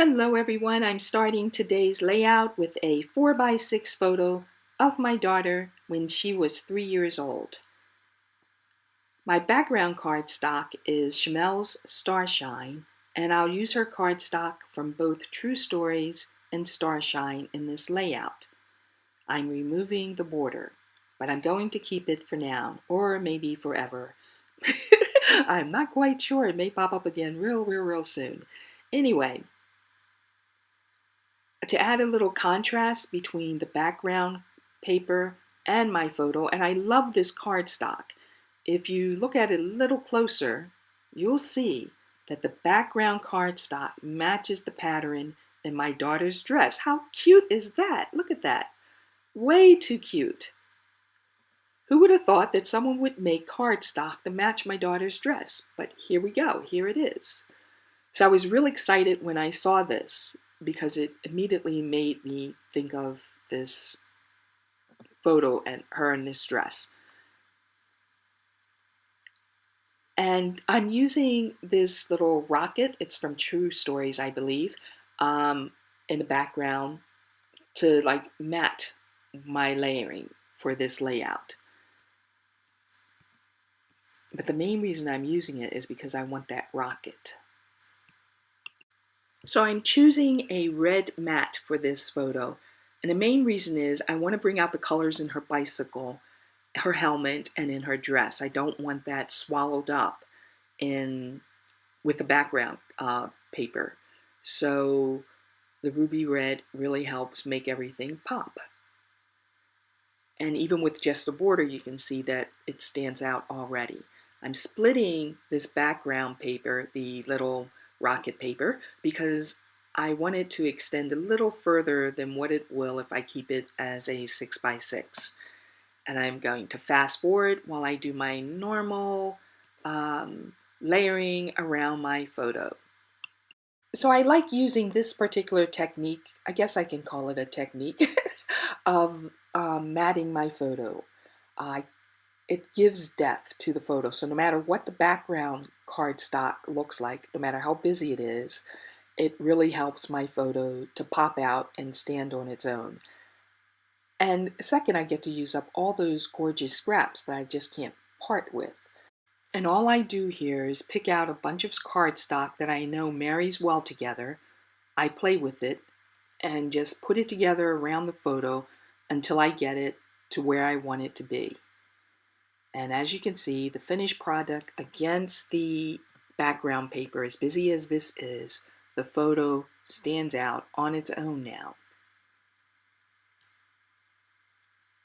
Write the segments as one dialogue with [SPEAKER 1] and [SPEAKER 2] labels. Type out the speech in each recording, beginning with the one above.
[SPEAKER 1] Hello everyone, I'm starting today's layout with a 4x6 photo of my daughter when she was 3 years old. My background cardstock is Chamel's Starshine, and I'll use her cardstock from both True Stories and Starshine in this layout. I'm removing the border, but I'm going to keep it for now, or maybe forever. I'm not quite sure, it may pop up again real soon. Anyway, to add a little contrast between the background paper and my photo, and I love this cardstock. If you look at it a little closer, you'll see that the background cardstock matches the pattern in my daughter's dress. How cute is that? Look at that. Way too cute. Who would have thought that someone would make cardstock to match my daughter's dress? But here we go, here it is. So I was real excited when I saw this because it immediately made me think of this photo and her in this dress. And I'm using this little rocket, it's from True Stories, I believe, in the background to like mat my layering for this layout. But the main reason I'm using it is because I want that rocket. So I'm choosing a red mat for this photo. And the main reason is I want to bring out the colors in her bicycle, her helmet, and in her dress. I don't want that swallowed up with the background paper. So the ruby red really helps make everything pop. And even with just the border, you can see that it stands out already. I'm splitting this background paper, the little rocket paper, because I want it to extend a little further than what it will if I keep it as a 6x6. And I'm going to fast forward while I do my normal layering around my photo. So I like using this particular technique, I guess I can call it a technique, of matting my photo. It gives depth to the photo. So no matter what the background cardstock looks like, no matter how busy it is, it really helps my photo to pop out and stand on its own. And second, I get to use up all those gorgeous scraps that I just can't part with. And all I do here is pick out a bunch of cardstock that I know marries well together. I play with it and just put it together around the photo until I get it to where I want it to be. And as you can see, the finished product against the background paper, as busy as this is, the photo stands out on its own now.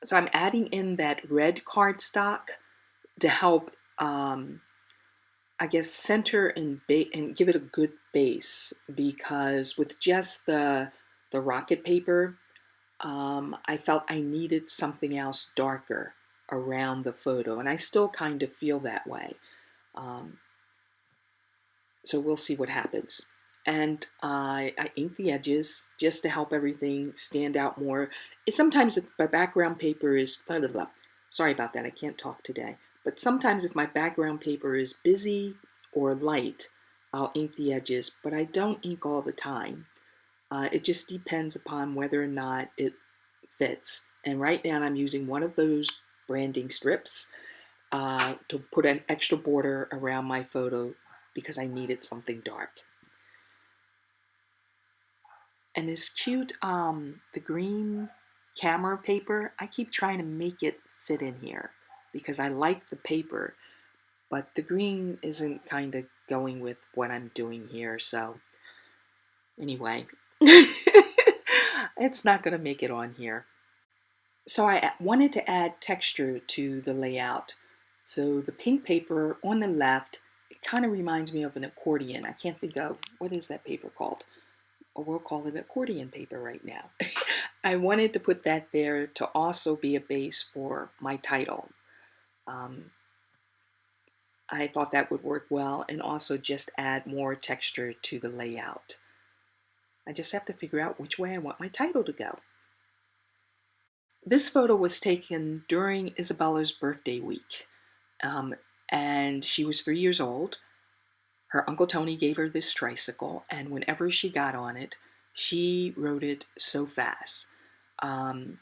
[SPEAKER 1] So I'm adding in that red cardstock to help, I guess, center and give it a good base, because with just the rocket paper, I felt I needed something else darker around the photo, and I still kind of feel that way. So we'll see what happens. And I ink the edges just to help everything stand out more. Sometimes if my background paper is, blah, blah, blah. Sorry about that, I can't talk today. But sometimes if my background paper is busy or light, I'll ink the edges, but I don't ink all the time. It just depends upon whether or not it fits. And right now I'm using one of those branding strips to put an extra border around my photo because I needed something dark. And this cute, the green camera paper, I keep trying to make it fit in here because I like the paper, but the green isn't kind of going with what I'm doing here, so anyway, it's not going to make it on here. So I wanted to add texture to the layout. So the pink paper on the left, it kind of reminds me of an accordion. I can't think of, what is that paper called? Or we'll call it accordion paper right now. I wanted to put that there to also be a base for my title. I thought that would work well and also just add more texture to the layout. I just have to figure out which way I want my title to go. This photo was taken during Isabella's birthday week, and she was 3 years old. Her Uncle Tony gave her this tricycle, and whenever she got on it, she rode it so fast. Um,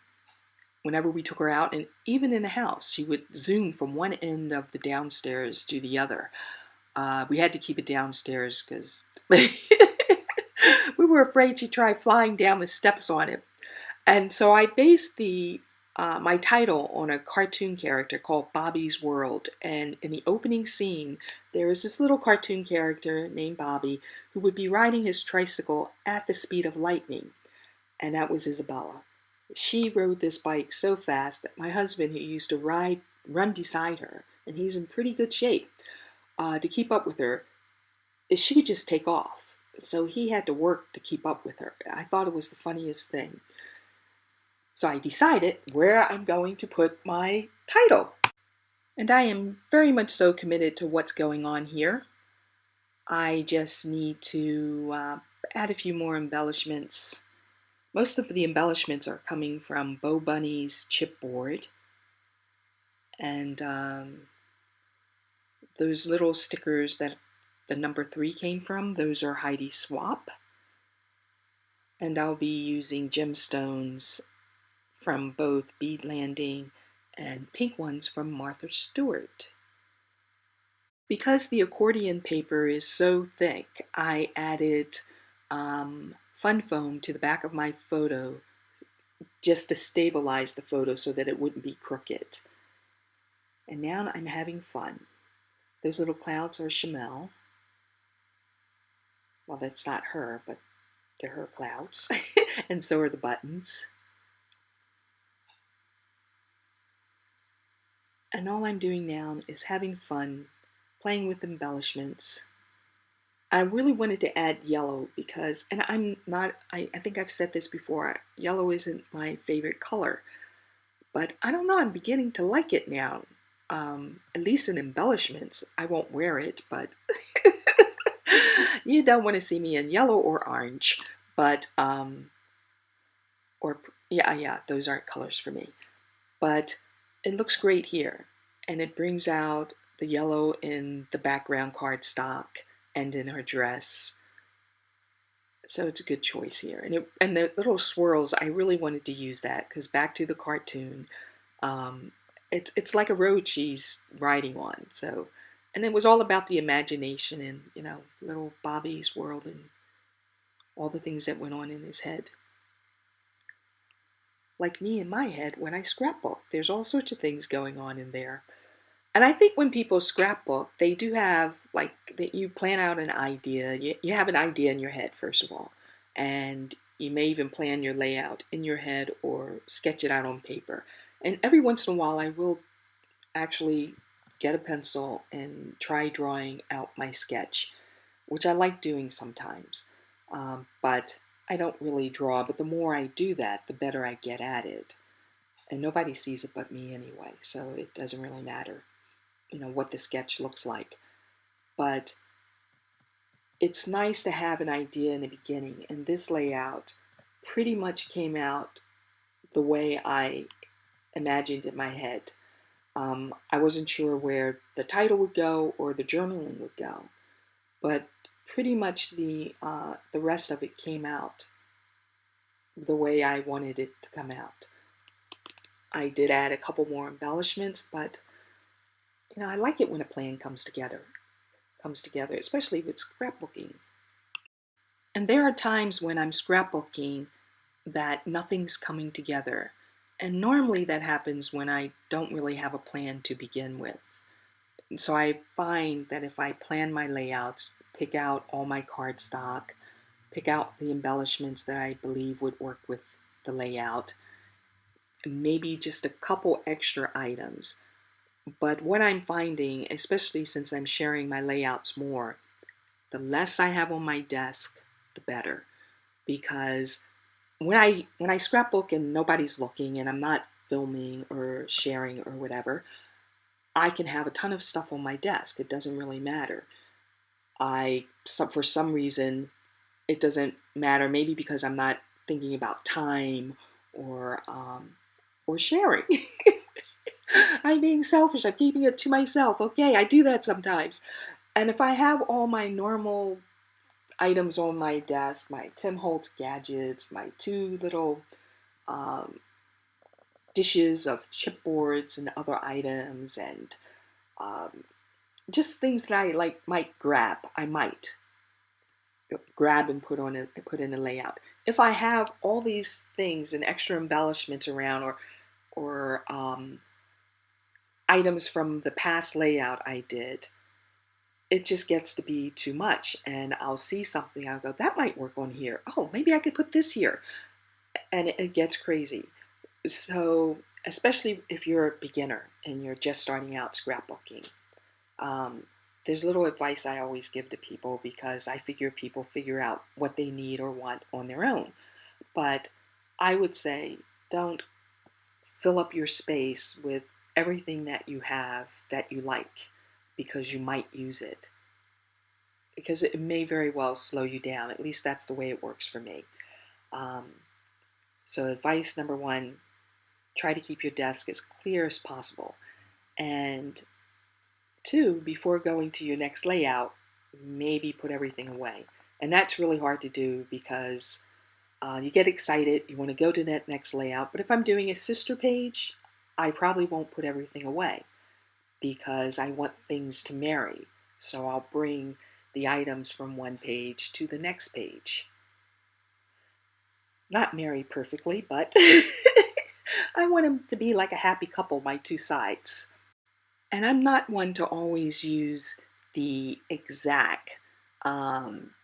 [SPEAKER 1] Whenever we took her out, and even in the house, she would zoom from one end of the downstairs to the other. We had to keep it downstairs because we were afraid she'd try flying down the steps on it. And so I based my title on a cartoon character called Bobby's World. And in the opening scene, there is this little cartoon character named Bobby who would be riding his tricycle at the speed of lightning. And that was Isabella. She rode this bike so fast that my husband, who used to run beside her, and he's in pretty good shape, to keep up with her, she would just take off. So he had to work to keep up with her. I thought it was the funniest thing. So I decided where I'm going to put my title. And I am very much so committed to what's going on here. I just need to add a few more embellishments. Most of the embellishments are coming from Bo Bunny's chipboard. And those little stickers that the number 3 came from, those are Heidi Swap. And I'll be using gemstones from both Bead Landing and pink ones from Martha Stewart. Because the accordion paper is so thick, I added fun foam to the back of my photo just to stabilize the photo so that it wouldn't be crooked. And now I'm having fun. Those little clouds are Chamel. Well, that's not her, but they're her clouds. And so are the buttons. And all I'm doing now is having fun, playing with embellishments. I really wanted to add yellow because, and I think I've said this before, yellow isn't my favorite color. But I don't know, I'm beginning to like it now. At least in embellishments. I won't wear it, but you don't want to see me in yellow or orange. But, yeah, those aren't colors for me. But it looks great here. And it brings out the yellow in the background cardstock and in her dress. So it's a good choice here. And the little swirls, I really wanted to use that because back to the cartoon, it's like a road she's riding on. So, and it was all about the imagination and, little Bobby's world and all the things that went on in his head. Like me in my head when I scrapbook. There's all sorts of things going on in there. And I think when people scrapbook, they do have, that you plan out an idea. You have an idea in your head, first of all. And you may even plan your layout in your head or sketch it out on paper. And every once in a while, I will actually get a pencil and try drawing out my sketch, which I like doing sometimes. But I don't really draw. But the more I do that, the better I get at it. And nobody sees it but me anyway, so it doesn't really matter, what the sketch looks like. But it's nice to have an idea in the beginning, and this layout pretty much came out the way I imagined in my head. I wasn't sure where the title would go or the journaling would go, but pretty much the rest of it came out the way I wanted it to come out. I did add a couple more embellishments, but I like it when a plan comes together, especially with scrapbooking. And there are times when I'm scrapbooking that nothing's coming together. And normally that happens when I don't really have a plan to begin with. And so I find that if I plan my layouts, pick out all my cardstock, pick out the embellishments that I believe would work with the layout, maybe just a couple extra items. But what I'm finding, especially since I'm sharing my layouts more, the less I have on my desk, the better. Because when I scrapbook and nobody's looking and I'm not filming or sharing or whatever, I can have a ton of stuff on my desk. It doesn't really matter. For some reason, it doesn't matter. Maybe because I'm not thinking about time or sharing. I'm being selfish. I'm keeping it to myself. Okay, I do that sometimes. And if I have all my normal items on my desk, my Tim Holtz gadgets, my two little um, dishes of chipboards and other items, and um, just things that I like might grab, I might grab and put in a layout. If I have all these things and extra embellishments around, or items from the past layout I did, it just gets to be too much. And I'll see something, I'll go, that might work on here. Oh, maybe I could put this here. And it gets crazy. So, especially if you're a beginner and you're just starting out scrapbooking, um, there's little advice I always give to people because I figure people figure out what they need or want on their own. But I would say don't fill up your space with everything that you have that you like because you might use it. Because it may very well slow you down. At least that's the way it works for me. Um, so advice number one, try to keep your desk as clear as possible. And two, before going to your next layout, maybe put everything away. And that's really hard to do because you get excited, you want to go to that next layout. But if I'm doing a sister page, I probably won't put everything away because I want things to marry. So I'll bring the items from one page to the next page. Not marry perfectly, but I want them to be like a happy couple, my two sides. And I'm not one to always use the exact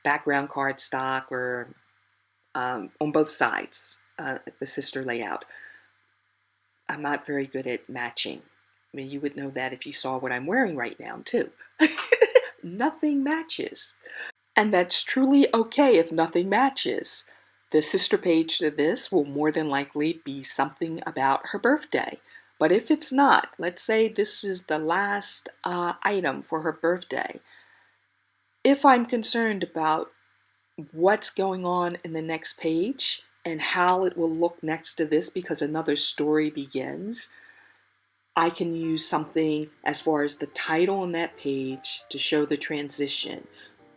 [SPEAKER 1] background cardstock or on both sides, the sister layout. I'm not very good at matching. I mean, you would know that if you saw what I'm wearing right now, too. Nothing matches. And that's truly okay if nothing matches. The sister page to this will more than likely be something about her birthday. But if it's not, let's say this is the last item for her birthday, if I'm concerned about what's going on in the next page and how it will look next to this because another story begins, I can use something as far as the title on that page to show the transition.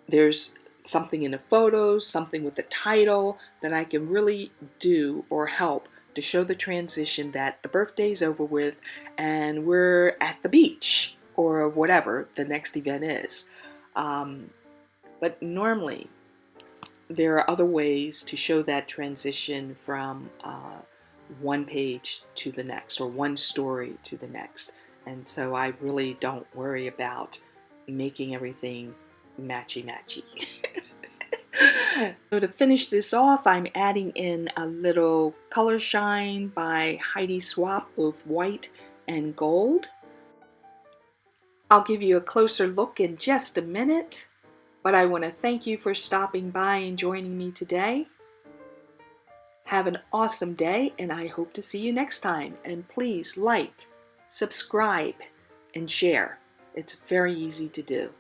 [SPEAKER 1] There's something in the photos, something with the title that I can really do or help to show the transition that the birthday's over with and we're at the beach or whatever the next event is. But normally, there are other ways to show that transition from one page to the next or one story to the next. And so I really don't worry about making everything matchy-matchy. So to finish this off, I'm adding in a little Color Shine by Heidi Swapp of white and gold. I'll give you a closer look in just a minute, but I want to thank you for stopping by and joining me today. Have an awesome day, and I hope to see you next time. And please like, subscribe, and share. It's very easy to do.